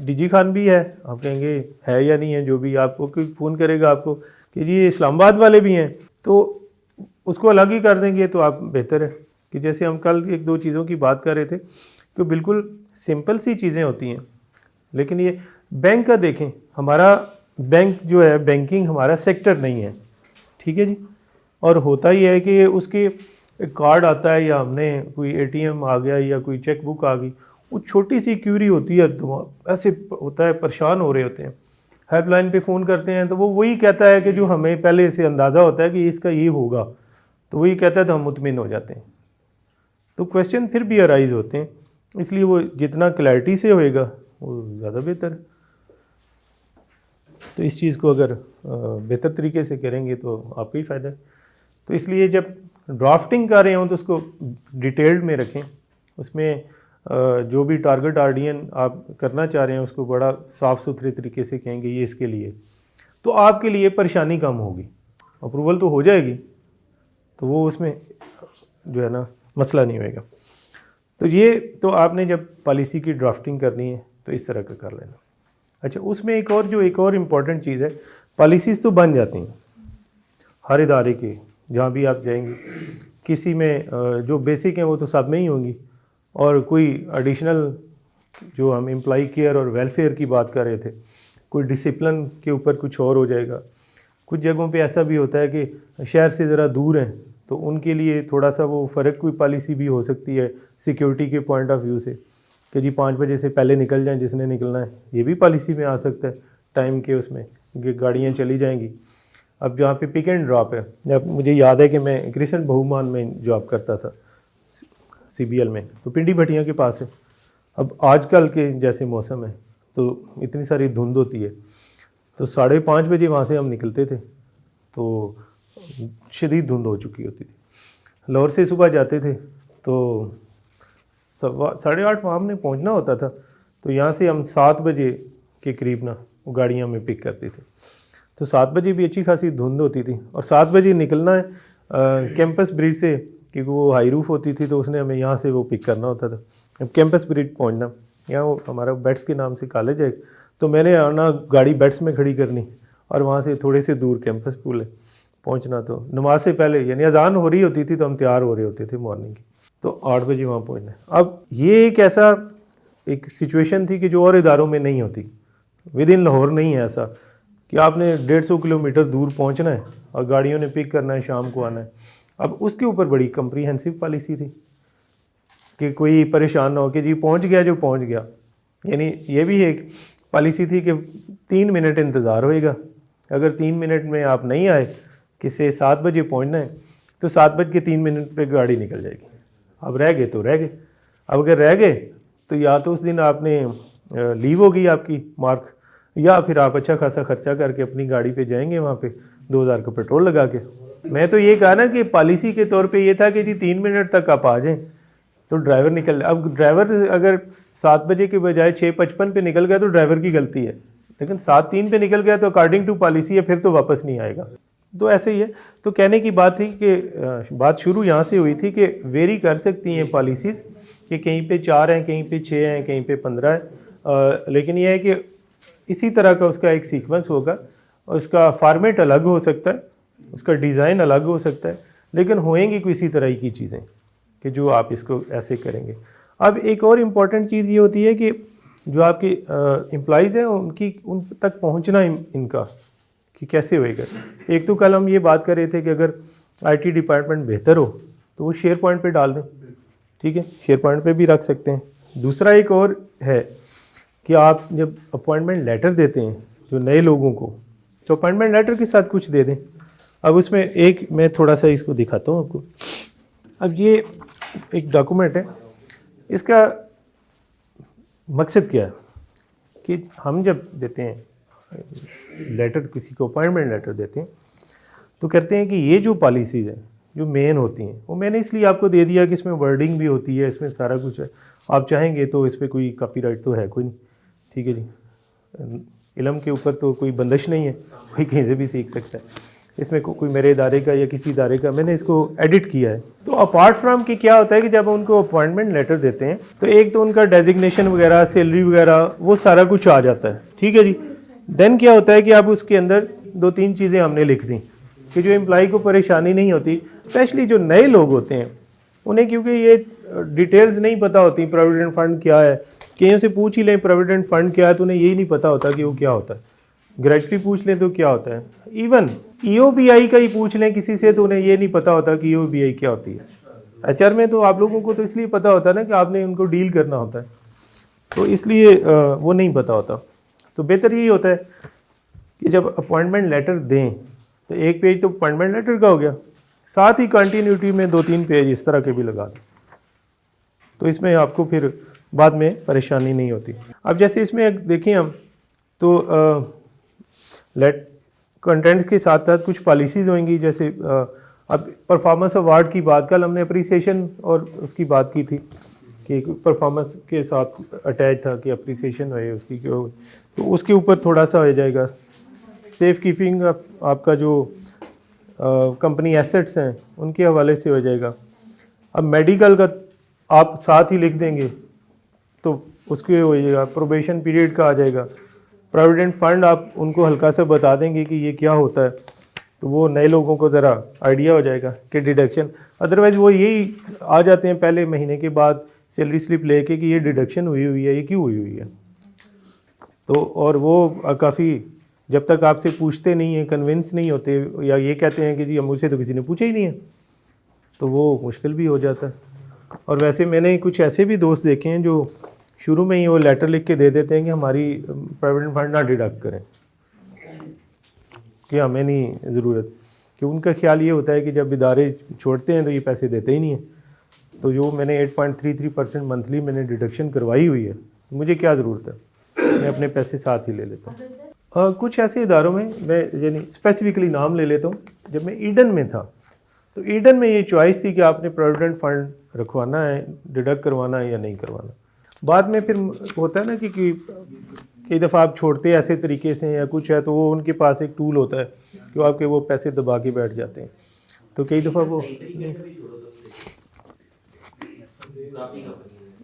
S1: डीजी खान भी है, आप कहेंगे है या नहीं है, जो भी आपको कोई फ़ोन करेगा आपको कि जी इस्लामाबाद वाले भी हैं, तो उसको अलग ही कर देंगे तो आप बेहतर है। कि जैसे हम कल एक दो चीज़ों की बात कर रहे थे, तो बिल्कुल सिंपल सी चीज़ें होती हैं, लेकिन ये बैंक का देखें, हमारा बैंक जो है बैंकिंग हमारा सेक्टर नहीं है, ठीक है जी। और होता ही है कि उसके एक कार्ड आता है या हमने कोई एटीएम आ गया या कोई चेक बुक आ गई, वो छोटी सी क्यूरी होती है, तो ऐसे होता है परेशान हो रहे होते हैं, हेल्पलाइन पे फ़ोन करते हैं तो वो वही कहता है कि जो हमें पहले से अंदाज़ा होता है कि इसका ये होगा, तो वही कहता है तो हम मुतमिन हो जाते हैं। तो क्वेश्चन फिर भी अराइज होते हैं, इसलिए वो जितना क्लैरिटी से होएगा वो ज़्यादा बेहतर है। तो इस चीज़ को अगर बेहतर तरीके से करेंगे तो आपको ही फ़ायदा है। तो इसलिए जब ड्राफ्टिंग कर रहे हों तो उसको डिटेल्ड में रखें, उसमें जो भी टारगेट आरडीएन आप करना चाह रहे हैं उसको बड़ा साफ़ सुथरे तरीके से कहेंगे ये इसके लिए, तो आपके लिए परेशानी कम होगी, अप्रूवल तो हो जाएगी, तो वो उसमें जो है ना मसला नहीं होएगा। तो ये तो आपने जब पॉलिसी की ड्राफ्टिंग करनी है तो इस तरह का कर लेना। अच्छा, उसमें एक और इम्पॉर्टेंट चीज़ है, पॉलिसीज़ तो बन जाती हैं हर इदारे के, जहाँ भी आप जाएंगे, किसी में जो बेसिक हैं वो तो सब में ही होंगी, और कोई एडिशनल जो हम एम्प्लॉई केयर और वेलफेयर की बात कर रहे थे, कोई डिसिप्लिन के ऊपर कुछ और हो जाएगा। कुछ जगहों पे ऐसा भी होता है कि शहर से ज़रा दूर हैं, तो उनके लिए थोड़ा सा वो फ़र्क कोई पॉलिसी भी हो सकती है सिक्योरिटी के पॉइंट ऑफ व्यू से, कि जी 5 बजे से पहले निकल जाएं जिसने निकलना है, ये भी पॉलिसी में आ सकता है टाइम के उसमें, क्योंकि गाड़ियाँ चली जाएंगी। अब जहाँ पे पिक एंड ड्रॉप है, अब मुझे याद है कि मैं क्रिसेंट बहुमान में जॉब करता था CBL में, तो पिंडी भटिया के पास है। अब आजकल के जैसे मौसम है तो इतनी सारी धुंध होती है, तो 5:30 बजे वहाँ से हम निकलते थे तो शदीद धुंध हो चुकी होती थी। लाहौर से सुबह जाते थे तो 8:30 वहाँ हमने पहुँचना होता था, तो यहाँ से हम 7 बजे के करीब ना वो गाड़ियाँ में पिक करते थे। तो 7 बजे भी अच्छी खासी धुंध होती थी, और 7 बजे निकलना है कैंपस ब्रिज से, क्योंकि वो हाई रूफ होती थी, तो उसने हमें यहाँ से वो पिक करना होता था। अब कैंपस ब्रिज पहुँचना, यहाँ वो हमारा बेट्स के नाम से कॉलेज है, तो मैंने आना गाड़ी बेट्स में खड़ी करनी, और वहाँ से थोड़े से दूर कैंपस पूल है पहुँचना। तो नमाज से पहले यानी अजान हो रही होती थी तो हम तैयार हो रहे होते थे मॉर्निंग की, तो 8 बजे वहाँ पहुँचना है। अब ये एक ऐसा एक सिचुएशन थी कि जो और इदारों में नहीं होती, विद इन लाहौर नहीं है ऐसा कि आपने 150 किलोमीटर दूर पहुंचना है और गाड़ियों ने पिक करना है, शाम को आना है। अब उसके ऊपर बड़ी कम्प्रीहेंसिव पॉलिसी थी कि कोई परेशान ना हो कि जी पहुंच गया जो पहुंच गया, यानी ये भी एक पॉलिसी थी कि 3 मिनट इंतज़ार होएगा, अगर 3 मिनट में आप नहीं आए, किसे 7 बजे पहुंचना है, तो 7:03 पे गाड़ी निकल जाएगी। अब रह गए तो रह गए, अब अगर रह गए तो या तो उस दिन आपने लीव होगी आपकी मार्क, या फिर आप अच्छा खासा खर्चा करके अपनी गाड़ी पे जाएंगे वहाँ पे 2000 का पेट्रोल लगा के। मैं तो ये कहा ना कि पॉलिसी के तौर पे ये था कि जी 3 मिनट तक आप आ जाएं तो ड्राइवर निकल। अब ड्राइवर अगर 7 बजे के बजाय 6:55 पे निकल गया तो ड्राइवर की गलती है, लेकिन 7:03 पे निकल गया तो अकॉर्डिंग टू पॉलिसी है, फिर तो वापस नहीं आएगा। तो ऐसे ही है। तो कहने की बात थी कि बात शुरू यहाँ से हुई थी कि वेरी कर सकती हैं पॉलिसीज़, कि कहीं पे 4 हैं, कहीं पे 6 हैं, कहीं पे 15 है, लेकिन यह है कि इसी तरह का उसका एक सीक्वेंस होगा, और उसका फॉर्मेट अलग हो सकता है, उसका डिज़ाइन अलग हो सकता है, लेकिन होएंगी किसी तरह की चीज़ें कि जो आप इसको ऐसे करेंगे। अब एक और इम्पॉर्टेंट चीज़ ये होती है कि जो आपके एम्प्लॉइज़ हैं उन तक पहुंचना इनका कि कैसे होएगा। एक तो कल हम ये बात कर रहे थे कि अगर IT डिपार्टमेंट बेहतर हो तो वो शेयर पॉइंट पे डाल दें, ठीक है, शेयर पॉइंट पे भी रख सकते हैं। दूसरा एक और है कि आप जब अपॉइंटमेंट लेटर देते हैं जो नए लोगों को, तो अपॉइंटमेंट लेटर के साथ कुछ दे दें। अब उसमें एक मैं थोड़ा सा इसको दिखाता हूँ आपको। अब ये एक डॉक्यूमेंट है, इसका मकसद क्या है कि हम जब देते हैं लेटर, किसी को अपॉइंटमेंट लेटर देते हैं, तो कहते हैं कि ये जो पॉलिसीज़ हैं जो मेन होती हैं वो मैंने इसलिए आपको दे दिया कि इसमें वर्डिंग भी होती है, इसमें सारा कुछ है, आप चाहेंगे तो इस पर कोई कॉपीराइट तो है कोई नहीं, ठीक है जी, इल्म के ऊपर तो कोई बंदिश नहीं है, कोई कहीं से भी सीख सकता है। इसमें कोई मेरे इदारे का या किसी इदारे का, मैंने इसको एडिट किया है। तो अपार्ट फ्राम कि क्या होता है कि जब उनको अपॉइंटमेंट लेटर देते हैं तो एक तो उनका डेजिग्नेशन वगैरह, सैलरी वगैरह, वो सारा कुछ आ जाता है, ठीक है जी। देन क्या होता है कि आप उसके अंदर 2-3 चीज़ें हमने लिख दी कि जो एम्प्लॉय को परेशानी नहीं होती, स्पेशली जो नए लोग होते हैं उन्हें, क्योंकि ये डिटेल्स नहीं पता होती प्रोविडेंट फंड क्या है। कहीं से पूछ ही लें प्रोविडेंट फंड क्या है तो उन्हें यही नहीं पता होता कि वो क्या होता है। ग्रेजुएटी पूछ लें तो क्या होता है, इवन EOBI का ही पूछ लें किसी से तो उन्हें ये नहीं पता होता कि EOBI क्या होती है। HR में तो आप लोगों को तो इसलिए पता होता है ना कि आपने उनको डील करना होता है, तो इसलिए वो नहीं पता होता। तो बेहतर यही होता है कि जब अपॉइंटमेंट लेटर दें तो एक पेज तो अपॉइंटमेंट लेटर का हो गया, साथ ही कंटिन्यूटी में 2-3 पेज इस तरह के भी लगा दें, तो इसमें आपको फिर बाद में परेशानी नहीं होती। अब जैसे इसमें देखें हम तो कंटेंट्स के साथ साथ कुछ पॉलिसीज़ होंगी, जैसे अब परफॉर्मेंस अवार्ड की बात, कल हमने अप्रिसिएशन और उसकी बात की थी कि परफॉर्मेंस के साथ अटैच था कि अप्रिसिएशन हुए उसकी, तो उसके ऊपर थोड़ा सा हो जाएगा। सेफ कीपिंग आपका जो कंपनी एसेट्स हैं उनके हवाले से हो जाएगा। अब मेडिकल का आप साथ ही लिख देंगे तो उसके हो जाएगा। प्रोबेशन पीरियड का आ जाएगा। प्रोविडेंट फंड आप उनको हल्का सा बता देंगे कि ये क्या होता है, तो वो नए लोगों को ज़रा आइडिया हो जाएगा कि डिडक्शन, अदरवाइज़ वो यही आ जाते हैं पहले महीने के बाद सैलरी स्लिप लेके कि ये डिडक्शन हुई हुई है, ये क्यों हुई हुई है। तो और वो काफ़ी जब तक आपसे पूछते नहीं हैं, कन्विंस नहीं होते, या ये कहते हैं कि जी मुझसे तो किसी ने पूछा ही नहीं है, तो वो मुश्किल भी हो जाता है। और वैसे मैंने कुछ ऐसे भी दोस्त देखे हैं जो शुरू में ही वो लेटर लिख के दे देते हैं कि हमारी प्रोविडेंट फंड ना डिडक्ट करें, कि हमें नहीं ज़रूरत, कि उनका ख्याल ये होता है कि जब इदारे छोड़ते हैं तो ये पैसे देते ही नहीं हैं। तो जो मैंने 8.33% मंथली मैंने डिडक्शन करवाई हुई है, मुझे क्या ज़रूरत है, मैं अपने पैसे साथ ही ले लेता हूँ। कुछ ऐसे इदारों में मैं यानी स्पेसिफिकली नाम ले लेता हूँ। जब मैं ईडन में था तो ईडन में ये चॉइस थी कि आपने प्रोविडेंट फंड रखवाना है, डिडक्ट करवाना है या नहीं करवाना। बाद में फिर होता है ना कि कई दफ़ा आप छोड़ते ऐसे तरीके से या कुछ है, तो वो उनके पास एक टूल होता है कि वो आपके वो पैसे दबा के बैठ जाते हैं। तो कई दफ़ा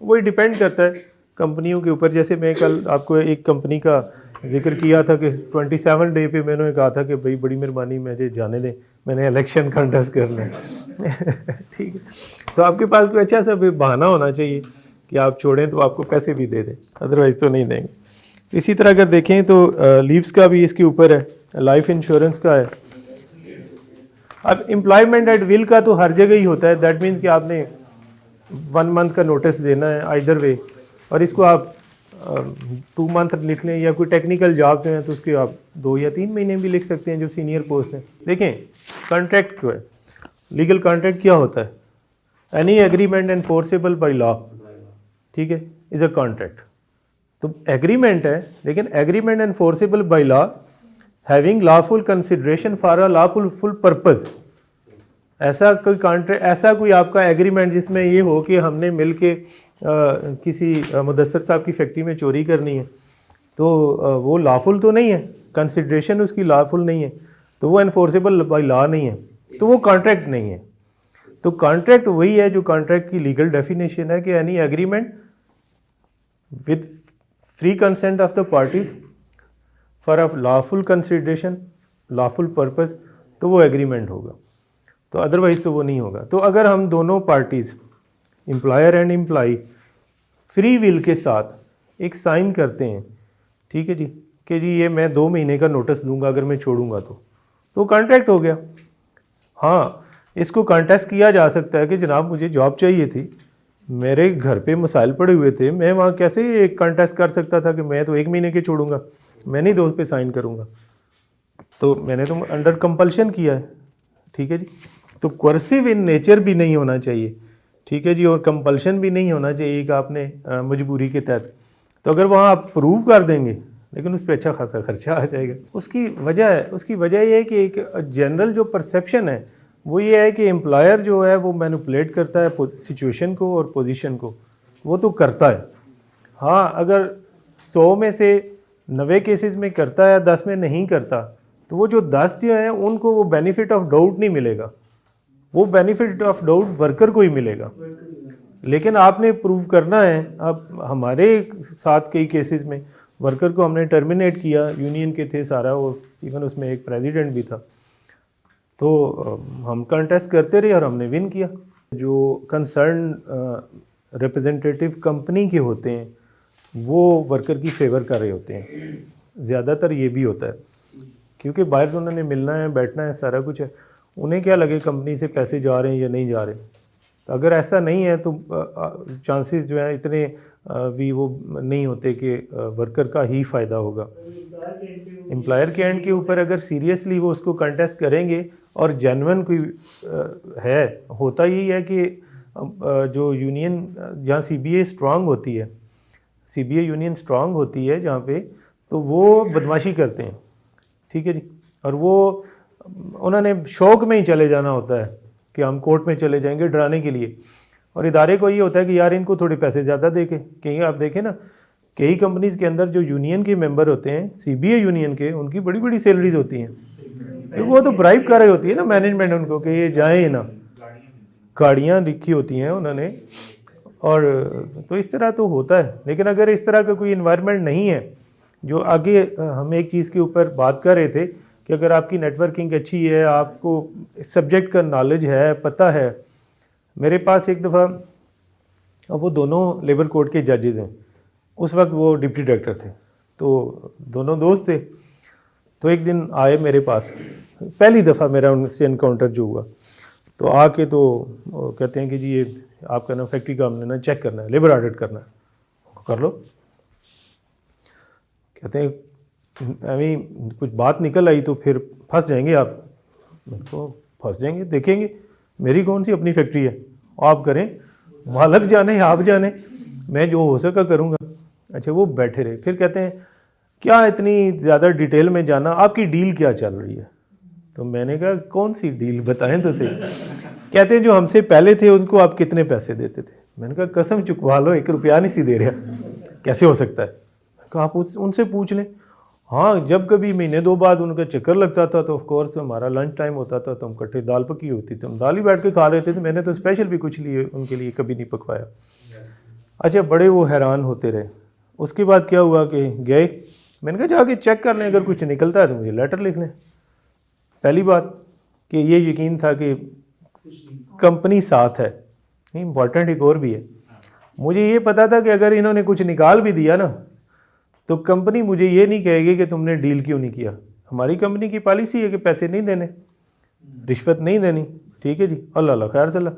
S1: वही डिपेंड करता है कंपनियों के ऊपर। जैसे मैं कल आपको एक कंपनी का जिक्र किया था कि 27 डे पे मैंने कहा था कि भाई बड़ी मेहरबानी मुझे जाने दें, मैंने इलेक्शन कंटेस्ट करना है ठीक है, तो आपके पास कोई अच्छा सा बहाना होना चाहिए कि आप छोड़ें तो आपको पैसे भी दे दें, अदरवाइज़ तो नहीं देंगे। इसी तरह अगर देखें तो लीव्स का भी इसके ऊपर है, लाइफ इंश्योरेंस का है। अब एम्प्लॉयमेंट एट विल का तो हर जगह ही होता है। दैट मीन्स कि आपने 1 मंथ का नोटिस देना है आइदर वे, और इसको आप 2 मंथ लिख लें, या कोई टेक्निकल जॉब हैं तो उसके आप 2 या 3 महीने भी लिख सकते हैं जो सीनियर पोस्ट हैं। देखें कॉन्ट्रैक्ट जो है, लीगल कॉन्ट्रैक्ट क्या होता है, any agreement enforceable by law, ठीक है, इज़ अ कॉन्ट्रैक्ट। तो एग्रीमेंट है, लेकिन agreement enforceable by law having lawful consideration for a lawful purpose. ऐसा कोई कॉन्ट्रैक्ट, ऐसा कोई आपका एग्रीमेंट जिसमें ये हो कि हमने मिल के किसी मुदस्सर साहब की फैक्ट्री में चोरी करनी है, तो वो लॉफुल तो नहीं है, कंसिडरेशन उसकी लॉफुल नहीं है, तो वो एनफोर्सेबल बाय लॉ नहीं है, तो वो कॉन्ट्रैक्ट नहीं है। तो कॉन्ट्रैक्ट वही है जो कॉन्ट्रैक्ट की लीगल डेफिनेशन है कि any agreement with free consent of the parties for a lawful consideration, lawful purpose, तो वो एग्रीमेंट होगा, तो अदरवाइज़ तो वो नहीं होगा। तो अगर हम दोनों parties employer and employee free will के साथ एक साइन करते हैं, ठीक है जी, कि जी ये मैं 2 महीने का नोटिस दूंगा अगर मैं छोड़ूंगा तो कॉन्ट्रैक्ट हो गया। हाँ, इसको कॉन्टेस्ट किया जा सकता है कि जनाब मुझे जॉब चाहिए थी, मेरे घर पे मसाइल पड़े हुए थे, मैं वहाँ कैसे एक कॉन्टेस्ट कर सकता था कि मैं तो 1 महीने के छोड़ूंगा, मैं नहीं 2 पे साइन करूँगा, तो मैंने तो अंडर कंपल्शन किया है, ठीक है जी। तो कोर्सिव इन नेचर भी नहीं होना चाहिए, ठीक है जी, और कंपल्शन भी नहीं होना चाहिए कि आपने मजबूरी के तहत। तो अगर वहाँ आप प्रूव कर देंगे, लेकिन उस पर अच्छा खासा खर्चा आ जाएगा। उसकी वजह यह है कि एक जनरल जो परसेप्शन है वो ये है कि एम्प्लॉयर जो है वो मैनिपुलेट करता है सिचुएशन को और पोजीशन को, वो तो करता है। हाँ, अगर 100 में से 90 केसेस में करता है, 10 में नहीं करता, तो वो जो 10 जो हैं उनको वो बेनिफिट ऑफ डाउट नहीं मिलेगा, वो बेनिफिट ऑफ डाउट वर्कर को ही मिलेगा। लेकिन आपने प्रूव करना है। अब हमारे साथ कई केसेस में वर्कर को हमने टर्मिनेट किया, यूनियन के थे सारा, वो इवन उसमें एक प्रेसिडेंट भी था, तो हम कंटेस्ट करते रहे और हमने विन किया। जो कंसर्न रिप्रेजेंटेटिव कंपनी के होते हैं वो वर्कर की फेवर कर रहे होते हैं, ज़्यादातर ये भी होता है, क्योंकि बाहर तो उन्होंने मिलना है, बैठना है, सारा कुछ है, उन्हें क्या लगे कंपनी से पैसे जा रहे हैं या नहीं जा रहे। तो अगर ऐसा नहीं है तो चांसेस जो है इतने भी वो नहीं होते कि वर्कर का ही फ़ायदा होगा। एम्प्लॉयर के एंड के ऊपर अगर सीरियसली वो उसको कंटेस्ट करेंगे और जेन्युइन कोई है, होता यही है कि जो यूनियन जहाँ CBA स्ट्रांग होती है, CBA यूनियन स्ट्रांग होती है जहाँ पे, तो वो बदमाशी करते हैं, ठीक है जी। और वो उन्होंने शौक में ही चले जाना होता है कि हम कोर्ट में चले जाएंगे डराने के लिए, और इदारे को ये होता है कि यार इनको थोड़े पैसे ज़्यादा दे के। कहीं आप देखें ना, कई कंपनीज़ के अंदर जो यूनियन के मेंबर होते हैं, CBA यूनियन के, उनकी बड़ी बड़ी सैलरीज होती हैं, तो वो तो ब्राइब कर रही होती है ना मैनेजमेंट उनको कि ये जाएँ ना, गाड़ियाँ लिखी होती हैं उन्होंने, और तो इस तरह तो होता है। लेकिन अगर इस तरह का कोई इन्वायरमेंट नहीं है, जो आगे हम एक चीज़ के ऊपर बात कर रहे थे कि अगर आपकी नेटवर्किंग अच्छी है, आपको सब्जेक्ट का नॉलेज है, पता है। मेरे पास एक दफ़ा, अब वो दोनों लेबर कोड के जजेज़ हैं, उस वक्त वो डिप्टी डायरेक्टर थे, तो दोनों दोस्त थे। तो एक दिन आए मेरे पास, पहली दफ़ा मेरा उनसे इनकाउंटर जो हुआ, तो आके तो कहते हैं कि जी ये आपका ना फैक्ट्री का हमने ना चेक करना है, लेबर ऑडिट करना है, कर लो। कहते हैं अभी कुछ बात निकल आई तो फिर फंस जाएंगे आप। तो फंस जाएंगे, देखेंगे, मेरी कौन सी अपनी फैक्ट्री है, आप करें, मालक जाने आप जाने, मैं जो हो सका करूँगा। अच्छा, वो बैठे रहे, फिर कहते हैं क्या इतनी ज़्यादा डिटेल में जाना, आपकी डील क्या चल रही है। तो मैंने कहा कौन सी डील बताएं तो सही। कहते हैं जो हमसे पहले थे उनको आप कितने पैसे देते थे। मैंने कहा कसम चुकवा लो, 1 रुपया नहीं सी दे रहा, कैसे हो सकता है। कहा आप उनसे पूछ लें। हाँ, जब कभी महीने 2 बाद उनका चक्कर लगता था तो ऑफ कोर्स हमारा लंच टाइम होता था, तो हम इकट्ठे दाल पकी होती थी, हम दाल ही बैठ के खा लेते थे। मैंने तो स्पेशल भी कुछ लिए उनके लिए कभी नहीं पकवाया। अच्छा, बड़े वो हैरान होते रहे। उसके बाद क्या हुआ कि गए, मैंने कहा जाके चेक कर लें, अगर कुछ निकलता है तो मुझे लेटर लिख लें। पहली बात कि ये यकीन था कि कंपनी साथ है, इम्पॉर्टेंट एक और भी है, मुझे ये पता था कि अगर इन्होंने कुछ निकाल भी दिया ना तो कंपनी मुझे ये नहीं कहेगी कि तुमने डील क्यों नहीं किया। हमारी कंपनी की पॉलिसी है कि पैसे नहीं देने, रिश्वत नहीं देनी, ठीक है जी, अल्लाह अल्लाह खैर चला।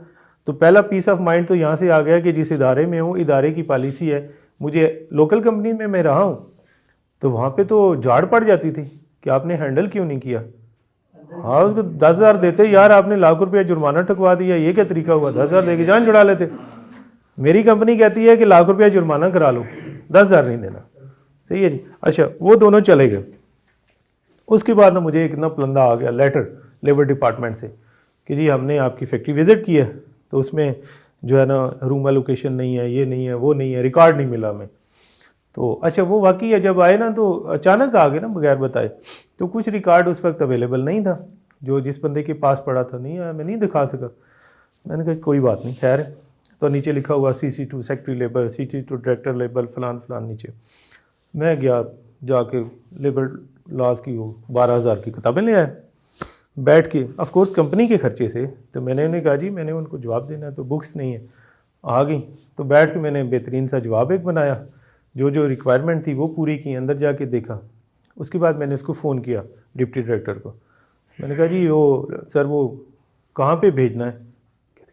S1: तो पहला पीस ऑफ माइंड तो यहाँ से आ गया कि जिस इदारे में हूँ, इदारे की पॉलिसी है। मुझे लोकल कंपनी में मैं रहा हूँ तो वहाँ पे तो झाड़ पड़ जाती थी कि आपने हैंडल क्यों नहीं किया। हाँ, उसको 10,000 देते, यार आपने ₹1,00,000 जुर्माना ठकवा दिया, ये क्या तरीका हुआ, 10,000 दे के जान छुड़ा लेते। मेरी कंपनी कहती है कि ₹1,00,000 जुर्माना करा लो, 10,000 नहीं देना। सही है जी। अच्छा, वो दोनों चले गए। उसके बाद ना मुझे एक ना पलंदा आ गया लेटर लेबर डिपार्टमेंट से कि जी हमने आपकी फैक्ट्री विज़िट की है, तो उसमें जो है ना रूम एलोकेशन नहीं है, ये नहीं है, वो नहीं है, रिकॉर्ड नहीं मिला हमें। तो अच्छा, वो वाकई है, जब आए ना तो अचानक आ गए ना बगैर बताए, तो कुछ रिकॉर्ड उस वक्त अवेलेबल नहीं था, जो जिस बंदे के पास पड़ा था नहीं आया, मैं नहीं दिखा सका। मैंने कहा कोई बात नहीं, खैर है। तो नीचे लिखा हुआ CC2 secretary labour, CC2 director labour, फलान फलान नीचे। मैं गया, जाके लेबर लॉज की वो 12,000 की किताबें ले आया, बैठ के, ऑफ कोर्स कंपनी के खर्चे से। तो मैंने उन्हें कहा जी मैंने उनको जवाब देना है, तो बुक्स नहीं है, आ गई। तो बैठ के मैंने बेहतरीन सा जवाब एक बनाया, जो जो रिक्वायरमेंट थी वो पूरी की, अंदर जाके देखा। उसके बाद मैंने उसको फ़ोन किया डिप्टी डायरेक्टर को, मैंने कहा जी वो सर वो कहाँ पे भेजना है।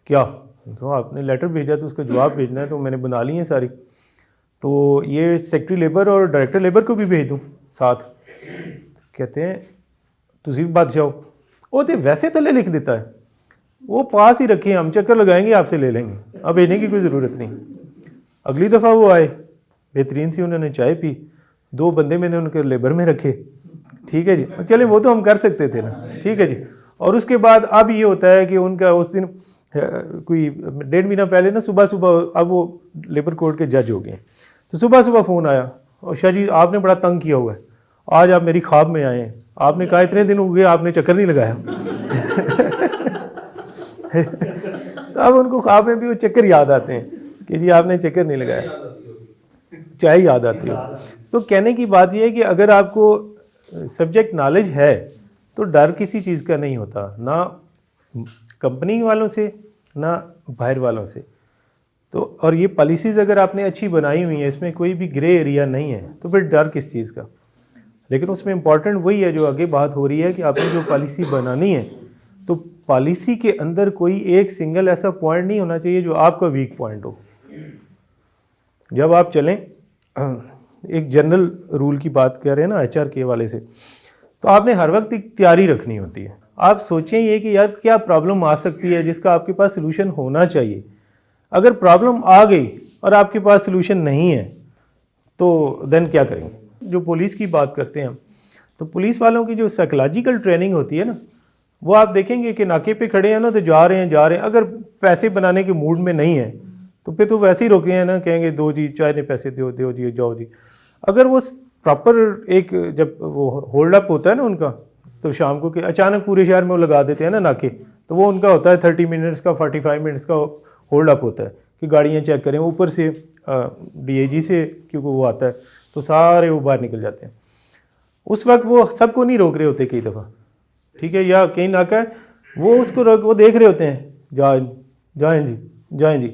S1: क्या, तो आपने लेटर भेजा तो उसका जवाब भेजना है, तो मैंने बना ली है सारी, तो ये सेक्रेटरी लेबर और डायरेक्टर लेबर को भी भेज दूँ साथ। कहते हैं तुसी बादशाह वो तो वैसे थले लिख देता है, वो पास ही रखें, हम चक्कर लगाएंगे आपसे ले लेंगे, अब भेजने की कोई ज़रूरत नहीं। अगली दफ़ा वो आए, बेहतरीन सी उन्होंने चाय पी, 2 बंदे मैंने उनके लेबर में रखे, ठीक है जी, चले वो तो हम कर सकते थे ना, ठीक है जी। और उसके बाद अब ये होता है कि उनका उस दिन कोई 1.5 महीना पहले ना सुबह सुबह, अब वो लेबर कोर्ट के जज हो गए, तो सुबह सुबह फ़ोन आया, और शाह जी आपने बड़ा तंग किया हुआ है, आज आप मेरी ख्वाब में आए हैं, आपने कहा इतने दिन हो गए आपने चक्कर नहीं लगाया। तो अब उनको ख्वाब में भी वो चक्कर याद आते हैं कि जी आपने चक्कर नहीं लगाया, चाय याद आती हो। तो कहने की बात यह है कि अगर आपको सब्जेक्ट नॉलेज है तो डर किसी चीज़ का नहीं होता, ना कंपनी वालों से ना बाहर वालों से। तो और ये पॉलिसीज़ अगर आपने अच्छी बनाई हुई है, इसमें कोई भी ग्रे एरिया नहीं है, तो फिर डर किस चीज़ का। लेकिन उसमें इम्पॉर्टेंट वही है जो आगे बात हो रही है कि आपने जो पॉलिसी बनानी है, तो पॉलिसी के अंदर कोई एक सिंगल ऐसा पॉइंट नहीं होना चाहिए जो आपका वीक पॉइंट हो। जब आप चलें, एक जनरल रूल की बात कर रहे हैं ना HR के वाले से, तो आपने हर वक्त एक तैयारी रखनी होती है। आप सोचें ये कि यार क्या प्रॉब्लम आ सकती है जिसका आपके पास सलूशन होना चाहिए। अगर प्रॉब्लम आ गई और आपके पास सलूशन नहीं है तो देन क्या करेंगे। जो पुलिस की बात करते हैं हम, तो पुलिस वालों की जो साइकोलॉजिकल ट्रेनिंग होती है ना, वो आप देखेंगे कि नाके पे खड़े हैं ना, तो जा रहे हैं, अगर पैसे बनाने के मूड में नहीं है तो फिर तो वैसे ही रोके हैं ना, कहेंगे दो जी चाय ने पैसे दो जी जाओ जी। अगर वो प्रॉपर एक जब वो होल्ड अप होता है ना उनका, तो शाम को कि अचानक पूरे शहर में वो लगा देते हैं ना नाके, तो वो उनका होता है 30 मिनट्स का 45 मिनट्स का होल्ड अप होता है कि गाड़ियाँ चेक करें। ऊपर से DIG से क्योंकि वो आता है तो सारे वो बाहर निकल जाते हैं। उस वक्त वो सबको नहीं रोक रहे होते कई दफ़ा, ठीक है, या कहीं नाका है वो उसको वो देख रहे होते हैं, जाएं जी।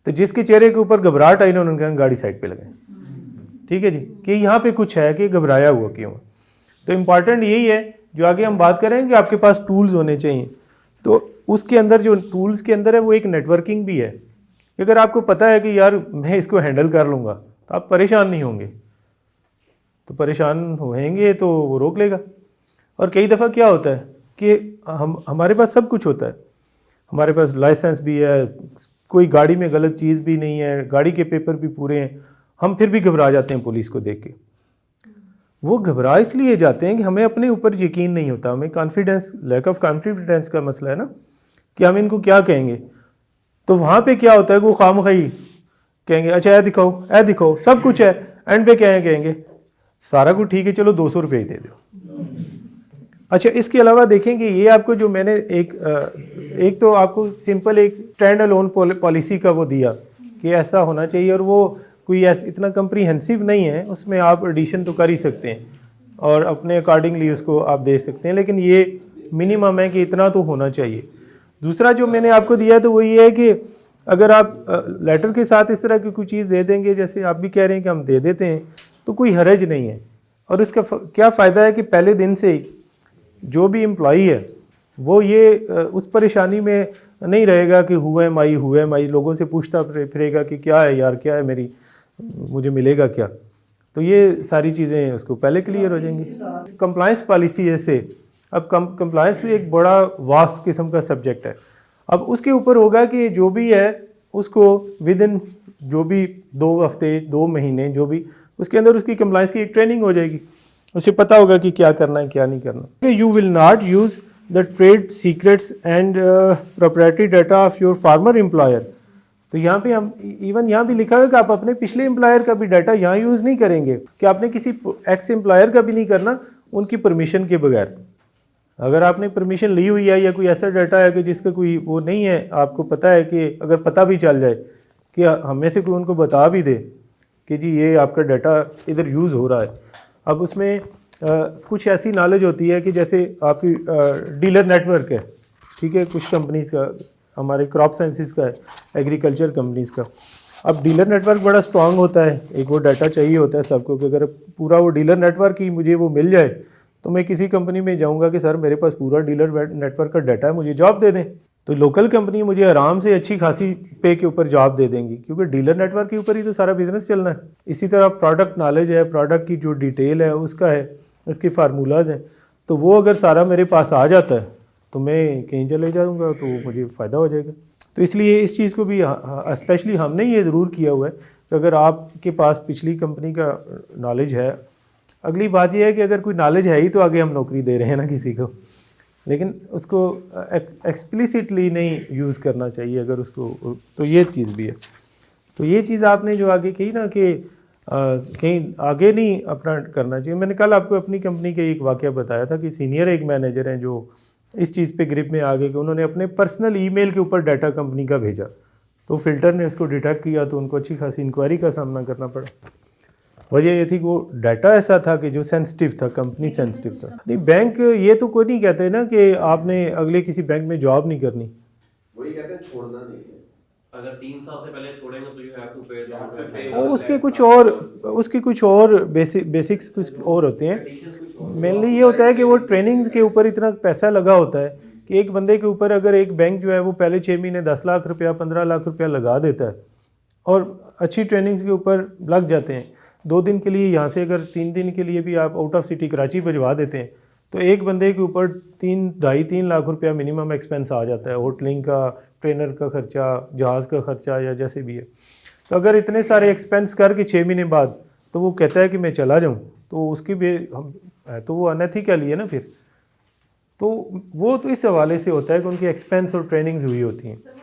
S1: तो जिसके चेहरे के ऊपर घबराहट आई ना, उन्होंने कहा गाड़ी साइड पे लगाएं, ठीक है जी, कि यहाँ पे कुछ है कि घबराया हुआ क्यों। तो इम्पॉर्टेंट यही है जो आगे हम बात करें कि आपके पास टूल्स होने चाहिए। तो उसके अंदर जो टूल्स के अंदर है वो एक नेटवर्किंग भी है कि अगर आपको पता है कि यार मैं इसको हैंडल कर लूँगा तो आप परेशान नहीं होंगे। तो परेशान होंगे तो वो रोक लेगा। और कई दफ़ा क्या होता है कि हमारे पास सब कुछ होता है, हमारे पास लाइसेंस भी है, कोई गाड़ी में गलत चीज़ भी नहीं है, गाड़ी के पेपर भी पूरे हैं, हम फिर भी घबरा जाते हैं पुलिस को देख के। वो घबरा इसलिए जाते हैं कि हमें अपने ऊपर यकीन नहीं होता, हमें कॉन्फिडेंस, लैक ऑफ कॉन्फिडेंस का मसला है ना, कि हम इनको क्या कहेंगे। तो वहाँ पे क्या होता है कि वो खामखाई कहेंगे अच्छा ए दिखाओ सब कुछ है, एंड पे क्या है कहेंगे सारा कुछ ठीक है चलो 200 रुपये ही दे दो। अच्छा, इसके अलावा देखें कि ये आपको जो मैंने एक तो आपको सिंपल एक स्टैंड अलोन पॉलिसी का वो दिया कि ऐसा होना चाहिए, और वो कोई इतना कम्प्रीहेंसिव नहीं है, उसमें आप एडिशन तो कर ही सकते हैं और अपने अकॉर्डिंगली उसको आप दे सकते हैं, लेकिन ये मिनिमम है कि इतना तो होना चाहिए। दूसरा जो मैंने आपको दिया है तो वो ये है कि अगर आप लेटर के साथ इस तरह की कोई चीज़ दे देंगे, जैसे आप भी कह रहे हैं कि हम दे देते हैं, तो कोई हरज नहीं है। और इसका क्या फ़ायदा है कि पहले दिन से ही जो भी एम्प्लॉई है वो ये उस परेशानी में नहीं रहेगा कि हुआ है माई लोगों से पूछता फिरेगा कि क्या है यार, क्या है मेरी, मुझे मिलेगा क्या। तो ये सारी चीज़ें उसको पहले क्लियर हो जाएंगी। कंप्लायंस पॉलिसी जैसे, अब कंप्लायंस एक बड़ा वास्ट किस्म का सब्जेक्ट है। अब उसके ऊपर होगा कि जो भी है उसको विद इन जो भी 2 हफ्ते 2 महीने जो भी उसके अंदर उसकी कंप्लायंस की एक ट्रेनिंग हो जाएगी, उसे पता होगा कि क्या करना है क्या नहीं करना। You will not use the trade secrets and proprietary data of your farmer employer. तो यहाँ पे हम इवन यहाँ भी लिखा है कि आप अपने पिछले एम्प्लॉयर का भी डाटा यहाँ यूज़ नहीं करेंगे, कि आपने किसी एक्स एम्प्लॉयर का भी नहीं करना उनकी परमिशन के बगैर। अगर आपने परमिशन ली हुई है या कोई ऐसा डाटा है कि जिसका कोई वो नहीं है, आपको पता है कि अगर पता भी चल जाए कि हमें से कोई उनको बता भी दे कि जी ये आपका डाटा इधर यूज़ हो रहा है। अब उसमें कुछ ऐसी नॉलेज होती है कि जैसे आपकी डीलर नेटवर्क है, ठीक है, कुछ कंपनीज़ का, हमारे क्रॉप साइंसेस का है, एग्रीकल्चर कंपनीज़ का। अब डीलर नेटवर्क बड़ा स्ट्रांग होता है, एक वो डाटा चाहिए होता है सबको कि अगर पूरा वो डीलर नेटवर्क ही मुझे वो मिल जाए तो मैं किसी कंपनी में जाऊंगा कि सर मेरे पास पूरा डीलर नेटवर्क का डाटा है, मुझे जॉब दे दें। तो लोकल कंपनी मुझे आराम से अच्छी खासी पे के ऊपर जॉब दे देंगी, क्योंकि डीलर नेटवर्क के ऊपर ही तो सारा बिजनेस चलना है। इसी तरह प्रोडक्ट नॉलेज है, प्रोडक्ट की जो डिटेल है उसका है, उसके फार्मूलाज हैं, तो वो अगर सारा मेरे पास आ जाता है तो मैं कहीं चले जाऊँगा तो मुझे फ़ायदा हो जाएगा। तो इसलिए इस चीज़ को भी स्पेशली हमने ये ज़रूर किया हुआ है कि अगर आपके पास पिछली कंपनी का नॉलेज है, अगली बात यह है कि अगर कोई नॉलेज है ही तो आगे हम नौकरी दे रहे हैं ना किसी को, लेकिन उसको एक्सप्लिसिटली नहीं यूज़ करना चाहिए अगर उसको, तो ये चीज़ भी है। तो ये चीज़ आपने जो आगे कही ना कि कहीं आगे नहीं अपना करना चाहिए। मैंने कल आपको अपनी कंपनी के एक वाक़या बताया था कि सीनियर एक मैनेजर हैं जो इस चीज़ पे ग्रिप में आ गए कि उन्होंने अपने पर्सनल ईमेल के ऊपर डाटा कंपनी का भेजा, तो फिल्टर ने उसको डिटेक्ट किया तो उनको अच्छी खासी इंक्वायरी का सामना करना पड़ा। वजह ये थी कि वो डाटा ऐसा था कि जो सेंसिटिव था, कंपनी सेंसिटिव था। नहीं, बैंक ये तो कोई नहीं कहते ना कि आपने अगले किसी बैंक में जॉब नहीं करनी,
S5: वही कहते हैं छोड़ना नहीं है।
S4: अगर 3 साल से पहले छोड़ेंगे तो यू हैव टू पे
S1: और उसके कुछ और बेसिक्स कुछ और होते हैं। मेनली ये होता है कि वो ट्रेनिंग्स के ऊपर इतना पैसा लगा होता है कि एक बंदे के ऊपर अगर एक बैंक जो है वो पहले 6 महीने 10 लाख रुपया 15 लाख रुपया लगा देता है और अच्छी ट्रेनिंग्स के ऊपर लग जाते हैं, 2 दिन के लिए यहाँ से अगर 3 दिन के लिए भी आप आउट ऑफ सिटी कराची भिजवा देते हैं तो एक बंदे के ऊपर 2.5-3 लाख रुपया मिनिमम एक्सपेंस आ जाता है, होटलिंग का, ट्रेनर का खर्चा, जहाज़ का खर्चा या जैसे भी है। तो अगर इतने सारे एक्सपेंस करके 6 महीने बाद तो वो कहता है कि मैं चला जाऊँ, तो उसकी भी हम तो वो अनएथिकल ही है ना फिर। तो वो तो इस हवाले से होता है कि उनकी एक्सपेंस और ट्रेनिंग्स हुई होती हैं।